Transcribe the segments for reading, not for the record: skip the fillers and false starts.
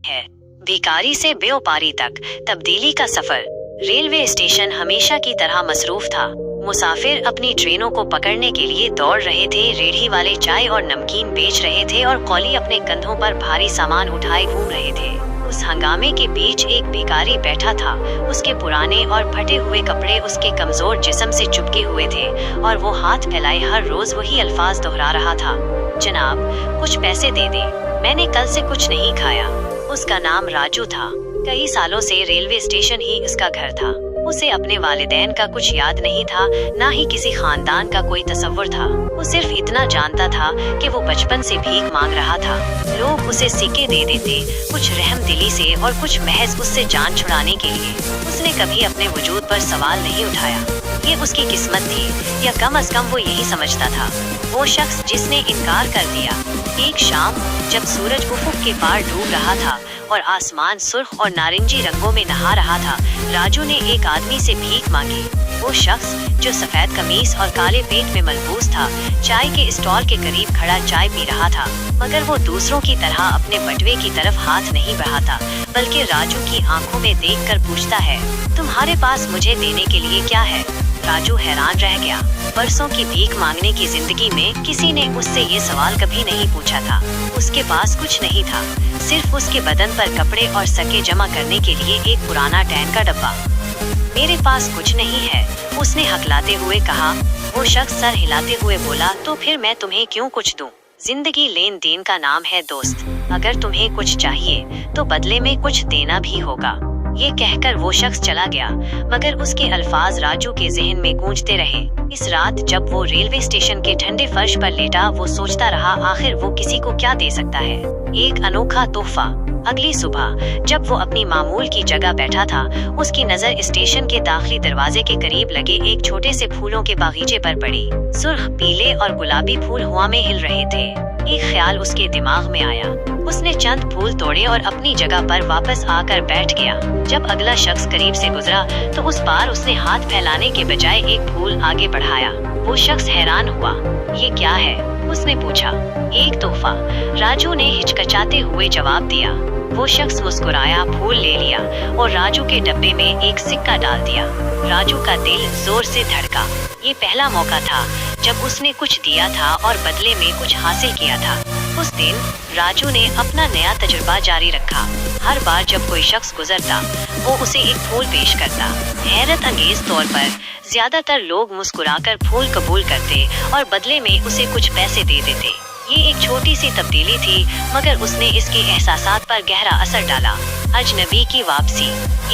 है। भिखारी से व्यापारी तक तब्दीली का सफर। रेलवे स्टेशन हमेशा की तरह मसरूफ था। मुसाफिर अपनी ट्रेनों को पकड़ने के लिए दौड़ रहे थे, रेहड़ी वाले चाय और नमकीन बेच रहे थे और कौली अपने कंधों पर भारी सामान उठाए घूम रहे थे। उस हंगामे के बीच एक भिखारी बैठा था। उसके पुराने और फटे हुए कपड़े उसके कमजोर जिस्म से चिपके हुए थे और वो हाथ फैलाए हर रोज वही अल्फाज दोहरा रहा था, जनाब कुछ पैसे दे दे, मैंने कल से कुछ नहीं खाया। उसका नाम राजू था। कई सालों से रेलवे स्टेशन ही उसका घर था। उसे अपने वालिदैन का कुछ याद नहीं था, ना ही किसी खानदान का कोई तसव्वुर था। वो सिर्फ इतना जानता था कि वो बचपन से भीख मांग रहा था। लोग उसे सिक्के दे देते, कुछ रहम दिली से और कुछ महज उससे जान छुड़ाने के लिए। उसने कभी अपने वजूद पर सवाल नहीं उठाया। ये उसकी किस्मत थी, या कम अज कम वो यही समझता था। वो शख्स जिसने इनकार कर दिया। एक शाम जब सूरज उफुक के पार डूब रहा था और आसमान सुर्ख और नारंगी रंगों में नहा रहा था, राजू ने एक आदमी से भीख मांगी। वो शख्स जो सफेद कमीज और काले पेट में मलबूस था, चाय के स्टॉल के करीब खड़ा चाय पी रहा था। मगर वो दूसरों की तरह अपने बटुए की तरफ हाथ नहीं बढ़ाता, बल्कि राजू की आंखों में देखकर पूछता है, तुम्हारे पास मुझे देने के लिए क्या है? राजू हैरान रह गया। बरसों की भीख मांगने की जिंदगी में किसी ने उससे ये सवाल कभी नहीं पूछा था। उसके पास कुछ नहीं था, सिर्फ उसके बदन पर कपड़े और सके जमा करने के लिए एक पुराना टैन का डब्बा। मेरे पास कुछ नहीं है, उसने हकलाते हुए कहा। वो शख्स सर हिलाते हुए बोला, तो फिर मैं तुम्हें क्यों कुछ दूं? जिंदगी लेन देन का नाम है दोस्त। अगर तुम्हें कुछ चाहिए तो बदले में कुछ देना भी होगा। ये कहकर वो शख्स चला गया, मगर उसके अल्फाज राजू के ज़हन में गूंजते रहे। इस रात जब वो रेलवे स्टेशन के ठंडे फर्श पर लेटा, वो सोचता रहा आखिर वो किसी को क्या दे सकता है, एक अनोखा तोहफा। अगली सुबह जब वो अपनी मामूल की जगह बैठा था, उसकी नजर स्टेशन के दाखिली दरवाजे के करीब लगे एक छोटे से फूलों के बागीचे पर पड़ी। सुर्ख, पीले और गुलाबी फूल हवा में हिल रहे थे। एक ख्याल उसके दिमाग में आया। उसने चंद फूल तोड़े और अपनी जगह पर वापस आकर बैठ गया। जब अगला शख्स करीब से गुजरा तो उस बार उसने हाथ फैलाने के बजाय एक फूल आगे बढ़ाया। वो शख्स हैरान हुआ। ये क्या है? उसने पूछा। एक तोहफा, राजू ने हिचकिचाते हुए जवाब दिया। वो शख्स मुस्कुराया, फूल ले लिया और राजू के डब्बे में एक सिक्का डाल दिया। राजू का दिल जोर से धड़का। ये पहला मौका था जब उसने कुछ दिया था और बदले में कुछ हासिल किया था। उस दिन राजू ने अपना नया तजुर्बा जारी रखा। हर बार जब कोई शख्स गुजरता, वो उसे एक फूल पेश करता। हैरत अंगेज तौर पर ज्यादातर लोग मुस्कुराकर फूल कबूल करते और बदले में उसे कुछ पैसे दे देते। ये एक छोटी सी तब्दीली थी, मगर उसने इसके एहसासात पर गहरा असर डाला। अजनबी की वापसी।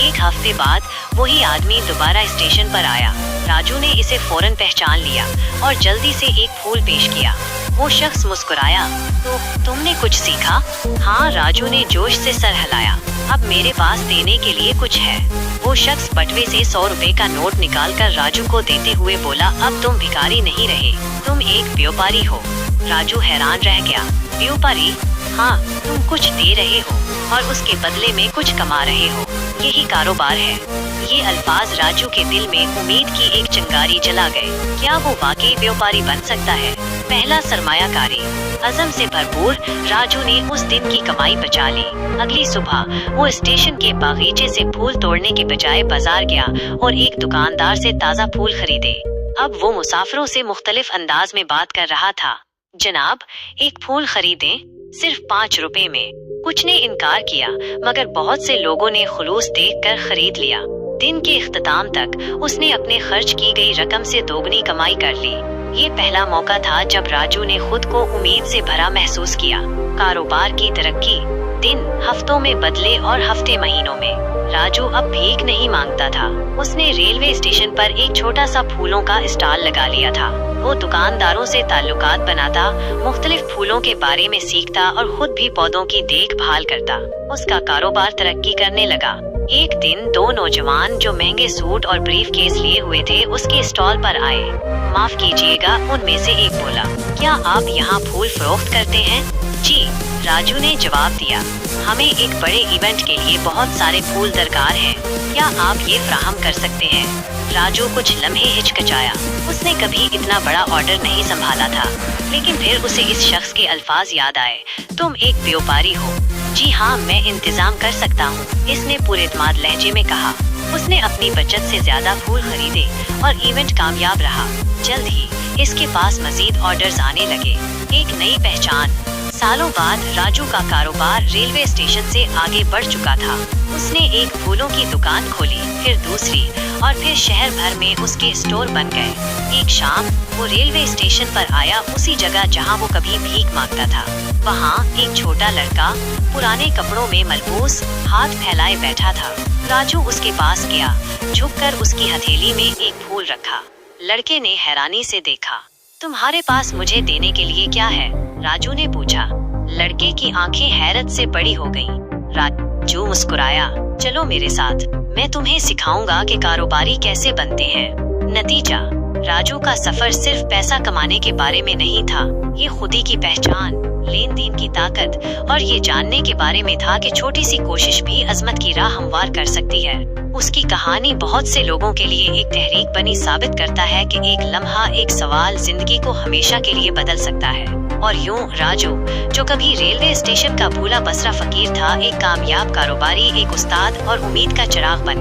एक हफ्ते बाद वही आदमी दोबारा स्टेशन पर आया। राजू ने इसे फौरन पहचान लिया और जल्दी से एक फूल पेश किया। वो शख्स मुस्कुराया। तो तुमने कुछ सीखा? हाँ, राजू ने जोश से सर हिलाया। अब मेरे पास देने के लिए कुछ है। वो शख्स बटुए से 100 रुपए का नोट निकालकर राजू को देते हुए बोला, अब तुम भिखारी नहीं रहे, तुम एक व्यापारी हो। राजू हैरान रह गया। व्यापारी? हाँ, तुम कुछ दे रहे हो और उसके बदले में कुछ कमा रहे हो, यही कारोबार है। ये अल्फाज राजू के दिल में उम्मीद की एक चिंगारी जला गए। क्या वो वाकई व्यापारी बन सकता है? पहला सरमायाकारी। अज़म से भरपूर राजू ने उस दिन की कमाई बचा ली। अगली सुबह वो स्टेशन के बागीचे से फूल तोड़ने के बजाय बाजार गया और एक दुकानदार से ताज़ा फूल खरीदे। अब वो मुसाफिरों से मुख्तलिफ अंदाज में बात कर रहा था। जनाब, एक फूल खरीदें, सिर्फ 5 रुपए में। कुछ ने इनकार किया, मगर बहुत से लोगों ने खुलूस देखकर खरीद लिया। दिन के इख्तिताम तक उसने अपने खर्च की गई रकम से दोगुनी कमाई कर ली। ये पहला मौका था जब राजू ने खुद को उम्मीद से भरा महसूस किया। कारोबार की तरक्की। दिन हफ्तों में बदले और हफ्ते महीनों में। राजू अब भीख नहीं मांगता था। उसने रेलवे स्टेशन पर एक छोटा सा फूलों का स्टॉल लगा लिया था। वो दुकानदारों से ताल्लुकात बनाता, मुख्तलिफ फूलों के बारे में सीखता और खुद भी पौधों की देखभाल करता। उसका कारोबार तरक्की करने लगा। एक दिन 2 नौजवान जो महंगे सूट और ब्रीफ केस लिए हुए थे उसके स्टॉल पर आए। माफ कीजिएगा, उनमें से एक बोला, क्या आप यहाँ फूल फरोख्त करते हैं? जी, राजू ने जवाब दिया। हमें एक बड़े इवेंट के लिए बहुत सारे फूल दरकार हैं। क्या आप ये फराहम कर सकते हैं? राजू कुछ लम्हे हिचकिचाया। उसने कभी इतना बड़ा ऑर्डर नहीं संभाला था, लेकिन फिर उसे इस शख्स के अल्फाज याद आए, तुम एक व्यापारी हो, जी हाँ, मैं इंतजाम कर सकता हूँ, इसने पुरएतमाद लहजे में कहा। उसने अपनी बचत से ज्यादा फूल खरीदे और इवेंट कामयाब रहा। जल्द ही इसके पास मजीद ऑर्डर्स आने लगे। एक नई पहचान। सालों बाद राजू का कारोबार रेलवे स्टेशन से आगे बढ़ चुका था। उसने एक फूलों की दुकान खोली, फिर दूसरी, और फिर शहर भर में उसके स्टोर बन गए। एक शाम वो रेलवे स्टेशन पर आया, उसी जगह जहां वो कभी भीख मांगता था। वहां एक छोटा लड़का पुराने कपड़ों में मलबूस हाथ फैलाए बैठा था। राजू उसके पास गया, झुककर उसकी हथेली में एक फूल रखा। लड़के ने हैरानी से देखा। तुम्हारे पास मुझे देने के लिए क्या है? राजू ने पूछा। लड़के की आंखें हैरत से बड़ी हो गईं। राजू मुस्कुराया। चलो मेरे साथ, मैं तुम्हें सिखाऊंगा कि कारोबारी कैसे बनते हैं। नतीजा, राजू का सफर सिर्फ पैसा कमाने के बारे में नहीं था, ये खुदी की पहचान, लेन देन की ताकत और ये जानने के बारे में था कि छोटी सी कोशिश भी अजमत की राह हमवार कर सकती है। उसकी कहानी बहुत से लोगों के लिए एक तहरीक बनी, साबित करता है कि एक लम्हा, एक सवाल जिंदगी को हमेशा के लिए बदल सकता है। और यूं राजू, जो कभी रेलवे स्टेशन का भूला बसरा फकीर था, एक कामयाब कारोबारी, एक उस्ताद और उम्मीद का चिराग बन